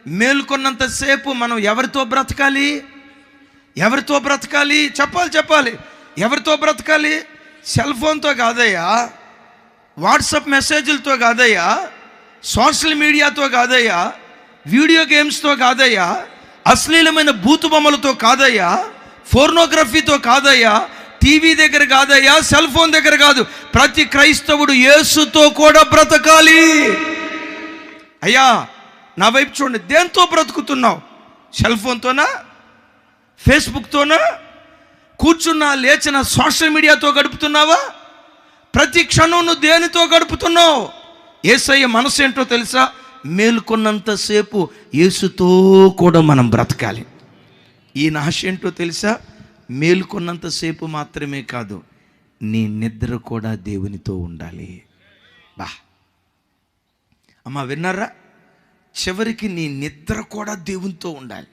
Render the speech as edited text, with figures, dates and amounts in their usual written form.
మేల్కొన్నంతసేపు మనం ఎవరితో బ్రతకాలి? ఎవరితో బ్రతకాలి? చెప్పాలి. ఎవరితో బ్రతకాలి? సెల్ ఫోన్తో కాదయ్యా, వాట్సాప్ మెసేజ్లతో కాదయ్యా, సోషల్ మీడియాతో కాదయ్యా, వీడియో గేమ్స్తో కాదయ్యా, అశ్లీలమైన బూతు బొమ్మలతో కాదయ్యా, ఫోర్నోగ్రఫీతో కాదయ్యా, టీవీ దగ్గర కాదయ్యా, సెల్ ఫోన్ దగ్గర కాదు. ప్రతి క్రైస్తవుడు యేసుతో కూడా బ్రతకాలి. అయ్యా నా వైపు చూడండి, దేంతో బ్రతుకుతున్నావు? సెల్ ఫోన్తోనా? ఫేస్బుక్తోనా? కూర్చున్నా లేచిన సోషల్ మీడియాతో గడుపుతున్నావా? ప్రతి క్షణం నువ్వు దేనితో గడుపుతున్నావు? యేసయ్య మనసు ఏంటో తెలుసా? మేల్కొన్నంతసేపు యేసుతో కూడా మనం బ్రతకాలి. ఈ ఆశ ఏంటో తెలుసా? మేల్కొన్నంతసేపు మాత్రమే కాదు, నీ నిద్ర కూడా దేవునితో ఉండాలి. అమ్మా విన్నారా? చివరికి నీ నిద్ర కూడా దేవునితో ఉండాలి.